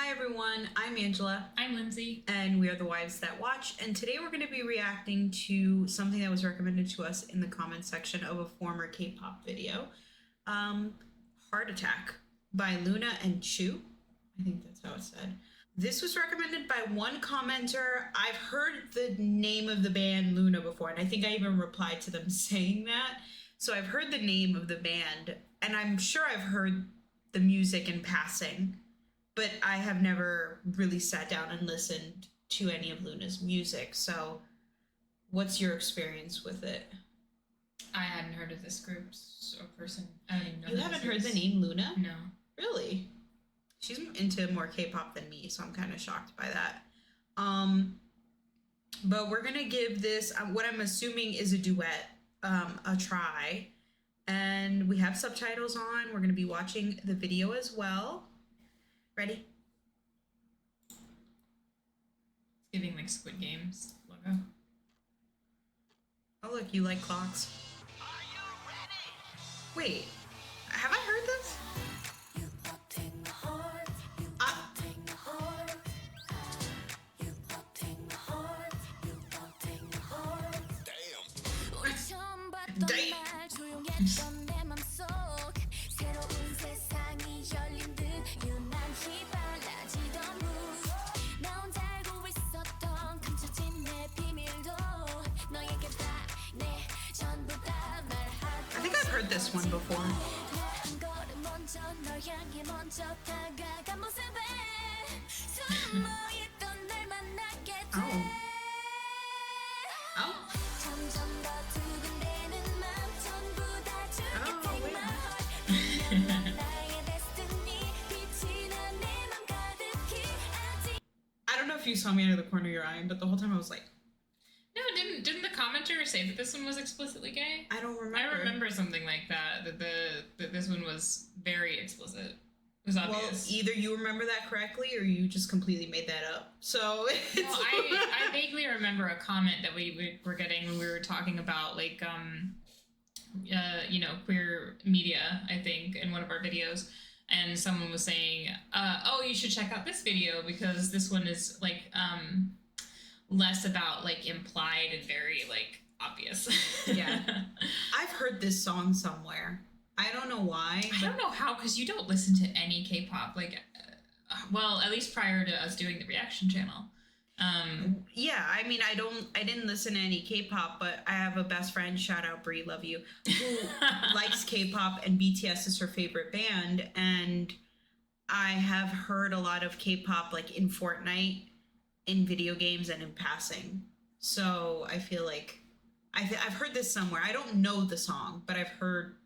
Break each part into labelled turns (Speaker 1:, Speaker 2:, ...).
Speaker 1: Hi everyone, I'm Angela.
Speaker 2: I'm Lindsey.
Speaker 1: And we are the Wives That Watch. And today we're going to be reacting to something that was recommended to us in the comments section of a former K-pop video. Heart Attack by Loona and Chuu. I think that's how it's said. This was recommended by one commenter. I've heard the name of the band Loona before, and I think I even replied to them saying that. So I've heard the name of the band, and I'm sure I've heard the music in passing, but I have never really sat down and listened to any of Loona's music. So what's your experience with it?
Speaker 2: I hadn't heard of this group or person. I don't even know.
Speaker 1: You haven't heard the name Loona?
Speaker 2: No.
Speaker 1: Really? She's into more K-pop than me, so I'm kind of shocked by that. But we're gonna give this what I'm assuming is a duet a try, and we have subtitles on. We're gonna be watching the video as well. Ready?
Speaker 2: It's giving like Squid Games logo.
Speaker 1: Oh look, you like clocks.
Speaker 3: Are you ready?
Speaker 1: Wait, have I heard this? Damn. I think I've heard this one before. Oh. Oh. I don't know if you saw me out of the corner of your eye, but the whole time I was like,
Speaker 2: No, didn't the commenter say that this one was explicitly gay?
Speaker 1: I don't remember.
Speaker 2: I remember something like that. That this one was very explicit. It was obvious.
Speaker 1: Well, either you remember that correctly or you just completely made that up. So
Speaker 2: well, I vaguely remember a comment that we were getting when we were talking about like queer media, I think, in one of our videos, and someone was saying, oh, you should check out this video because this one is like less about like implied and very like obvious.
Speaker 1: Yeah. I've heard this song somewhere. I don't know why.
Speaker 2: I don't know how, because you don't listen to any K-pop, like, well, at least prior to us doing the reaction channel.
Speaker 1: Yeah, I mean, I didn't listen to any K-pop, but I have a best friend, shout out Brie, love you, who likes K-pop, and BTS is her favorite band, and I have heard a lot of K-pop like in Fortnite, in video games, and in passing. So I feel like I've heard this somewhere. I don't know the song, but I've heard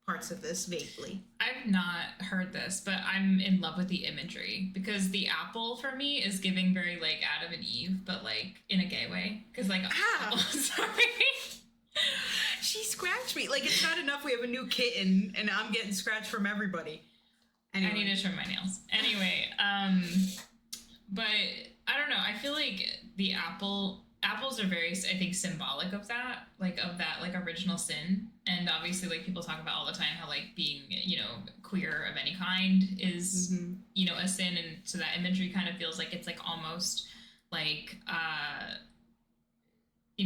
Speaker 1: parts of this vaguely.
Speaker 2: I've not heard this, but I'm in love with the imagery because the apple for me is giving very like Adam and Eve, but like in a gay way. Because like,
Speaker 1: Ow.
Speaker 2: Sorry.
Speaker 1: She scratched me. Like, it's not enough we have a new kitten and I'm getting scratched from everybody. Anyway.
Speaker 2: I need to trim my nails. Anyway, but I don't know. I feel like the apples are very, I think, symbolic of that like original sin. And obviously, like, people talk about all the time how like being, queer of any kind is, a sin. And so that imagery kind of feels like it's like almost like,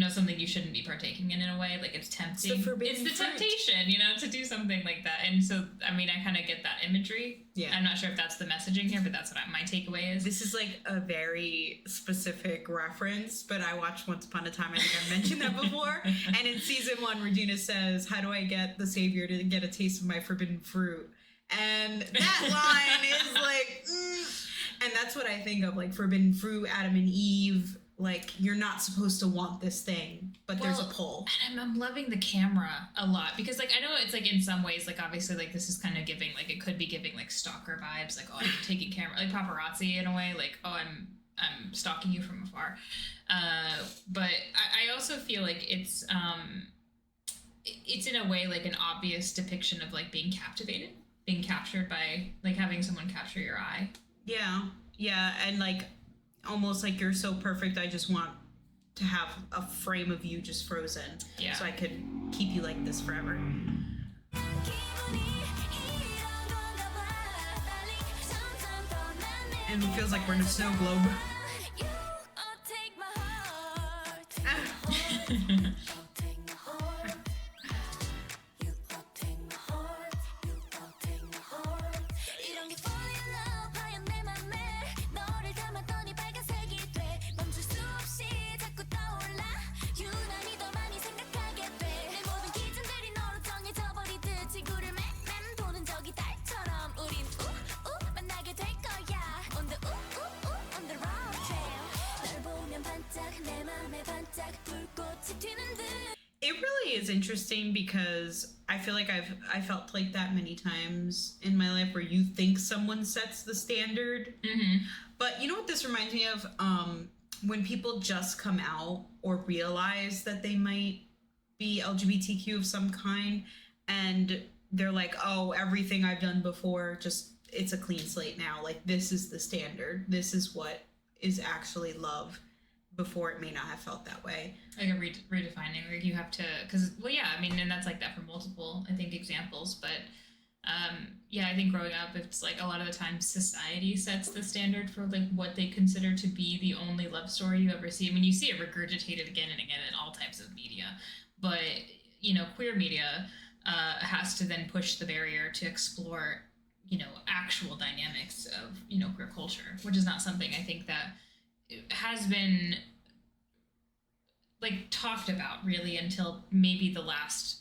Speaker 2: something you shouldn't be partaking in a way. Like, it's tempting.
Speaker 1: It's the
Speaker 2: temptation, to do something like that. And so, I mean, I kind of get that imagery. Yeah. I'm not sure if that's the messaging here, but that's what my takeaway is.
Speaker 1: This is like a very specific reference, but I watched Once Upon a Time. I think I mentioned that before. And in season 1, Regina says, "How do I get the savior to get a taste of my forbidden fruit?" And that line is like, and that's what I think of, like forbidden fruit, Adam and Eve. Like, you're not supposed to want this thing, but there's a pull.
Speaker 2: And I'm loving the camera a lot because, like, I know it's, like, in some ways, like, obviously, like, this is kind of giving, like, it could be giving, like, stalker vibes, like, oh, I'm taking camera, like, paparazzi in a way, like, oh, I'm stalking you from afar. But I also feel like it's in a way, like, an obvious depiction of, like, being captivated, being captured by, like, having someone capture your eye.
Speaker 1: Yeah, and, like, almost like you're so perfect, I just want to have a frame of you just frozen. Yeah. So I could keep you like this forever. And it feels like we're in a snow globe. It really is interesting because I feel like I felt like that many times in my life where you think someone sets the standard.
Speaker 2: Mm-hmm.
Speaker 1: But you know what this reminds me of? When people just come out or realize that they might be LGBTQ of some kind, and they're like, oh, everything I've done before, just it's a clean slate now. Like, this is the standard. This is what is actually love. Before, it may not have felt that way.
Speaker 2: Like a redefining, like you have to, because, well, yeah, I mean, and that's like that for multiple, I think, examples. But yeah, I think growing up, it's like a lot of the time society sets the standard for like what they consider to be the only love story you ever see. I mean, you see it regurgitated again and again in all types of media, but you know, queer media has to then push the barrier to explore, you know, actual dynamics of, you know, queer culture, which is not something I think that has been like talked about really until maybe the last,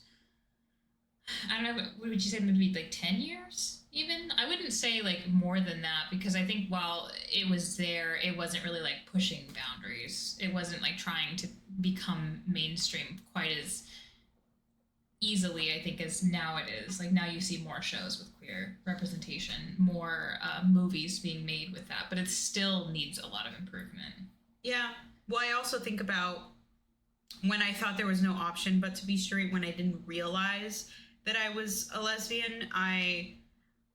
Speaker 2: I don't know, what would you say, maybe like 10 years even? I wouldn't say like more than that, because I think while it was there, it wasn't really like pushing boundaries. It wasn't like trying to become mainstream quite as easily, I think, as now it is. Like now you see more shows with queer representation, more movies being made with that, but it still needs a lot of improvement.
Speaker 1: Yeah. Well, I also think about when I thought there was no option but to be straight, when I didn't realize that I was a lesbian, I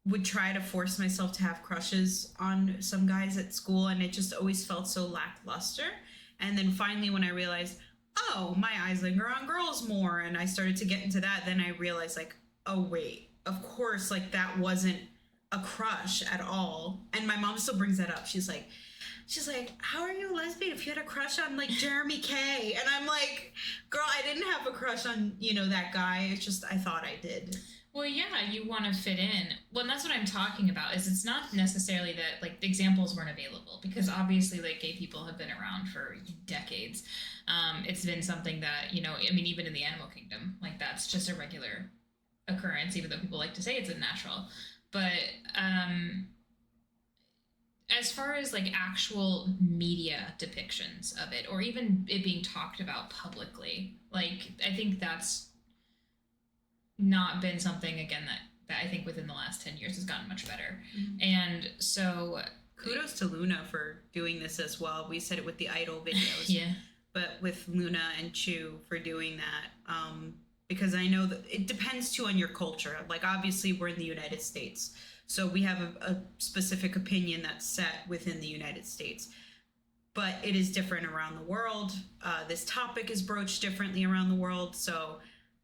Speaker 1: would try to force myself to have crushes on some guys at school, and it just always felt so lackluster. And then finally, when I realized, oh, my eyes linger on girls more, and I started to get into that, then I realized, like, oh, wait, of course, like, that wasn't a crush at all. And my mom still brings that up. She's like, how are you a lesbian if you had a crush on, like, Jeremy Kay? And I'm like, girl, I didn't have a crush on, you know, that guy. It's just I thought I did.
Speaker 2: Well, yeah, you want to fit in. Well, and that's what I'm talking about, is it's not necessarily that, like, the examples weren't available, because obviously, like, gay people have been around for decades. It's been something that, you know, I mean, even in the animal kingdom, like, that's just a regular occurrence, even though people like to say it's unnatural. But as far as, like, actual media depictions of it, or even it being talked about publicly, like, I think that's not been something, again, that I think within the last 10 years has gotten much better. Mm-hmm. And so
Speaker 1: kudos to Loona for doing this as well. We said it with the Idol videos.
Speaker 2: Yeah.
Speaker 1: But with Loona and Chuu for doing that, because I know that it depends too on your culture. Like, obviously we're in the United States, so we have a specific opinion that's set within the United States, but it is different around the world. This topic is broached differently around the world. So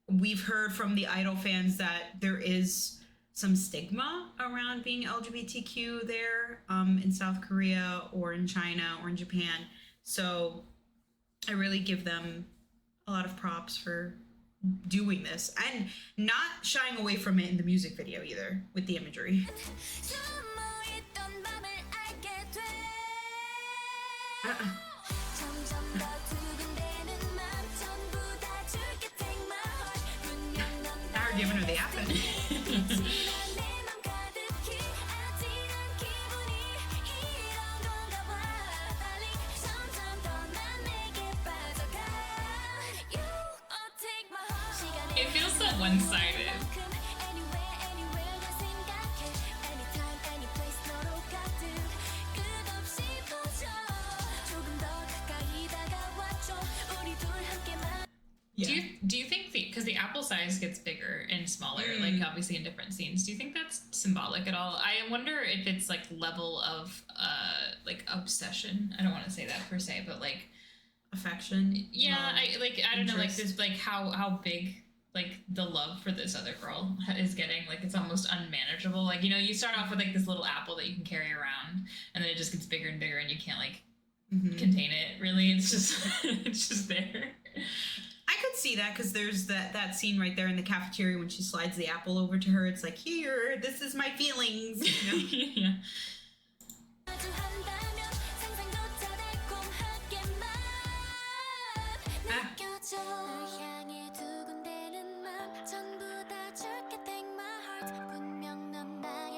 Speaker 1: we've heard from the Idol fans that there is some stigma around being LGBTQ there, in South Korea or in China or in Japan. So I really give them a lot of props for doing this and not shying away from it in the music video either, with the imagery. Giving her the apple.
Speaker 2: It feels so one-sided.
Speaker 1: Yeah.
Speaker 2: Do you think because the apple size gets bigger and smaller, like obviously in different scenes, do you think that's symbolic at all? I wonder if it's like level of like obsession. I don't want to say that per se, but like
Speaker 1: affection.
Speaker 2: Yeah, I don't know, like this, like how big like the love for this other girl is getting. Like it's almost unmanageable. Like, you know, you start off with like this little apple that you can carry around, and then it just gets bigger and bigger, and you can't like contain it. Really, it's just it's just there.
Speaker 1: I could see that because there's that scene right there in the cafeteria when she slides the apple over to her. It's like, here, this is my feelings. You know?
Speaker 2: Yeah.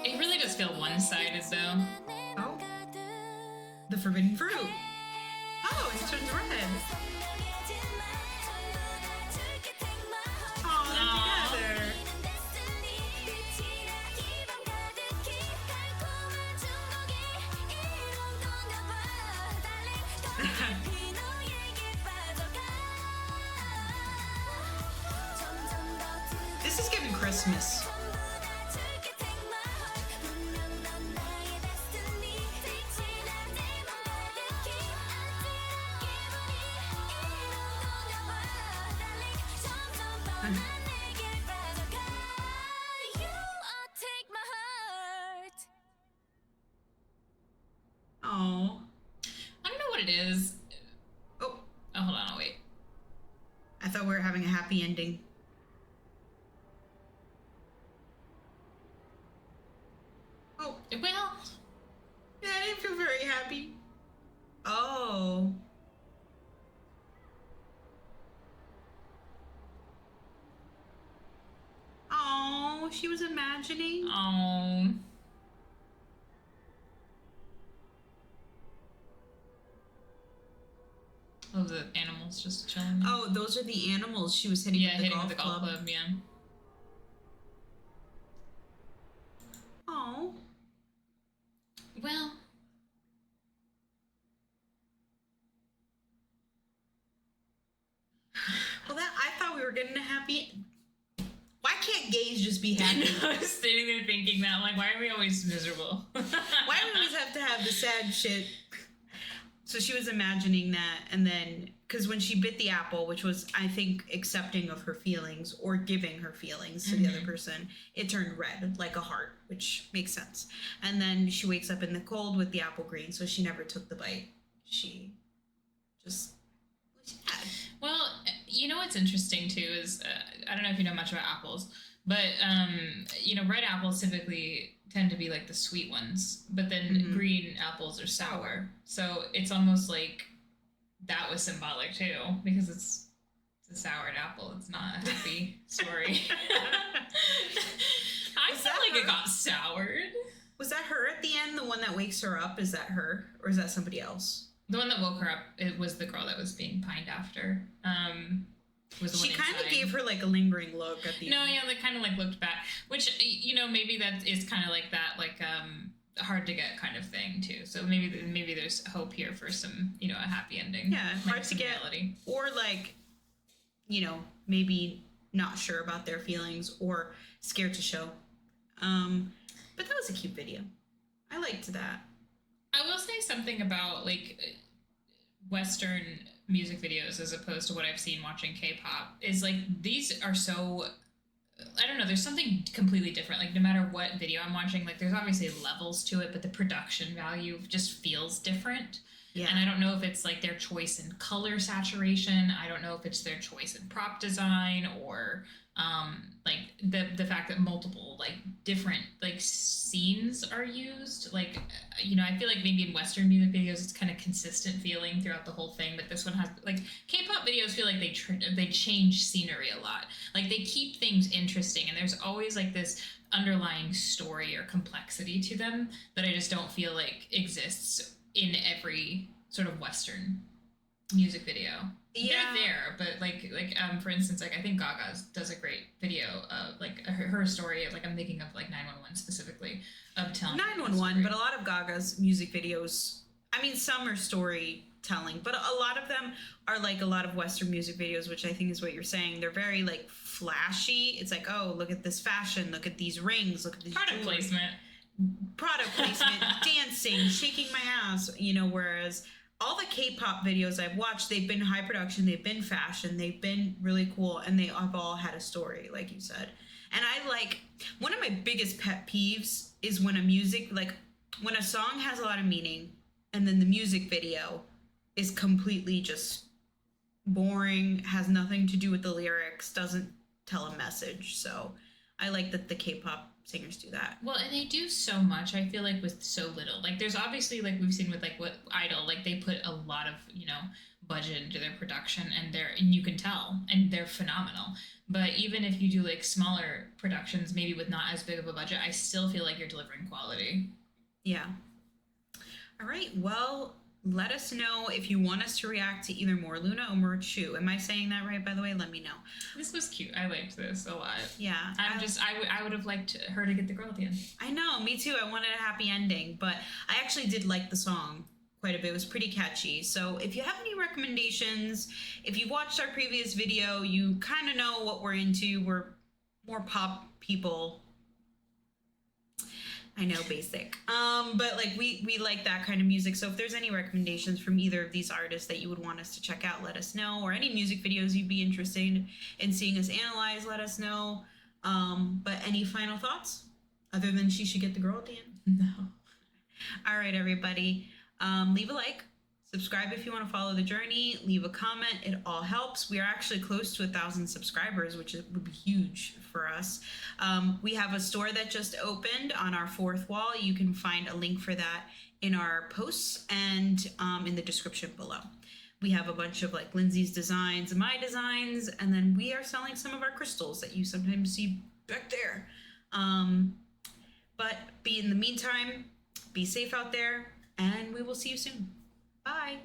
Speaker 2: It really does feel one-sided, though.
Speaker 1: Oh, the forbidden fruit. Oh, it turns red. Oh, they're together. This is giving Christmas. Oh.
Speaker 2: I don't know what it is.
Speaker 1: Oh,
Speaker 2: hold on, I'll wait.
Speaker 1: I thought we were having a happy ending. Oh,
Speaker 2: Well,
Speaker 1: yeah, I didn't feel very happy. Oh. Oh, she was imagining.
Speaker 2: oh. Oh, the animals just chilling.
Speaker 1: Oh, those are the animals she was hitting
Speaker 2: yeah,
Speaker 1: with the
Speaker 2: hitting
Speaker 1: golf
Speaker 2: with the golf
Speaker 1: club.
Speaker 2: club, yeah.
Speaker 1: Oh.
Speaker 2: Well,
Speaker 1: Well, I thought we were getting a happy. Why can't gays just be happy?
Speaker 2: I was sitting there thinking that, I'm like, why are we always miserable?
Speaker 1: Why do we always have to have the sad shit? So she was imagining that, and then, because when she bit the apple, which was, I think, accepting of her feelings or giving her feelings to the other person, it turned red, like a heart, which makes sense. And then she wakes up in the cold with the apple green, so she never took the bite. She just was sad.
Speaker 2: Well, you know what's interesting too is I don't know if you know much about apples, but you know, red apples typically tend to be like the sweet ones, but then green apples are sour. So it's almost like that was symbolic too, because it's a soured apple. It's not a happy story. I feel like it got soured.
Speaker 1: Was that her at the end, the one that wakes her up? Is that her, or is that somebody else?
Speaker 2: The one that woke her up, it was the girl that was being pined after. Was the
Speaker 1: She
Speaker 2: one
Speaker 1: kind of
Speaker 2: inside.
Speaker 1: gave her like a lingering look at the
Speaker 2: No,
Speaker 1: end.
Speaker 2: yeah, they kind of like looked back, which, you know, maybe that is kind of like that, like hard to get kind of thing too. So maybe there's hope here for some, you know, a happy ending.
Speaker 1: Yeah,
Speaker 2: like
Speaker 1: hard to
Speaker 2: some
Speaker 1: get.
Speaker 2: reality.
Speaker 1: Or like, you know, maybe not sure about their feelings or scared to show. But that was a cute video. I liked that.
Speaker 2: I will say something about like Western music videos as opposed to what I've seen watching K-pop is like these are so, I don't know, there's something completely different. Like no matter what video I'm watching, like there's obviously levels to it, but the production value just feels different.
Speaker 1: Yeah.
Speaker 2: And I don't know if it's like their choice in color saturation. I don't know if it's their choice in prop design or like the fact that multiple like different like scenes are used. Like, you know, I feel like maybe in Western music videos it's kind of consistent feeling throughout the whole thing, but this one has like K-pop videos feel like they change scenery a lot. Like they keep things interesting, and there's always like this underlying story or complexity to them that I just don't feel like exists in every sort of Western music video.
Speaker 1: Yeah.
Speaker 2: They're there, but like for instance, like I think Gaga does a great video of like her story. Like I'm thinking of like 911 specifically, of telling
Speaker 1: 911, but a lot of Gaga's music videos, I mean, some are storytelling, but a lot of them are like a lot of Western music videos, which I think is what you're saying. They're very like flashy. It's like, oh, look at this fashion, look at these rings, look at these
Speaker 2: product
Speaker 1: jewelry.
Speaker 2: placement.
Speaker 1: Product placement, dancing, shaking my ass, you know, whereas all the K-pop videos I've watched, they've been high production, they've been fashion, they've been really cool, and they have all had a story, like you said. And I like, one of my biggest pet peeves is when when a song has a lot of meaning, and then the music video is completely just boring, has nothing to do with the lyrics, doesn't tell a message. So I like that the K-pop singers do that.
Speaker 2: Well, and they do so much, I feel like, with so little. Like, there's obviously, like, we've seen with, like, what Idol, like, they put a lot of, budget into their production, and you can tell, and they're phenomenal. But even if you do, like, smaller productions, maybe with not as big of a budget, I still feel like you're delivering quality.
Speaker 1: Yeah. All right. Well, let us know if you want us to react to either more Loona or more Chuu. Am I saying that right, by the way? Let me know.
Speaker 2: This was cute. I liked this a lot.
Speaker 1: Yeah.
Speaker 2: I would have liked her to get the girl at the end.
Speaker 1: I know. Me too. I wanted a happy ending, but I actually did like the song quite a bit. It was pretty catchy. So if you have any recommendations, if you've watched our previous video, you kind of know what we're into. We're more pop people. I know, basic. But like we like that kind of music. So if there's any recommendations from either of these artists that you would want us to check out, let us know. Or any music videos you'd be interested in seeing us analyze, let us know. But any final thoughts? Other than she should get the girl at the end?
Speaker 2: No.
Speaker 1: All right, everybody. Leave a like. Subscribe if you want to follow the journey. Leave a comment. It all helps. We are actually close to 1,000 subscribers, which would be huge for us. We have a store that just opened on our 4th wall. You can find a link for that in our posts and in the description below. We have a bunch of like Lindsey's designs and my designs, and then we are selling some of our crystals that you sometimes see back there. But in the meantime, be safe out there, and we will see you soon. Bye.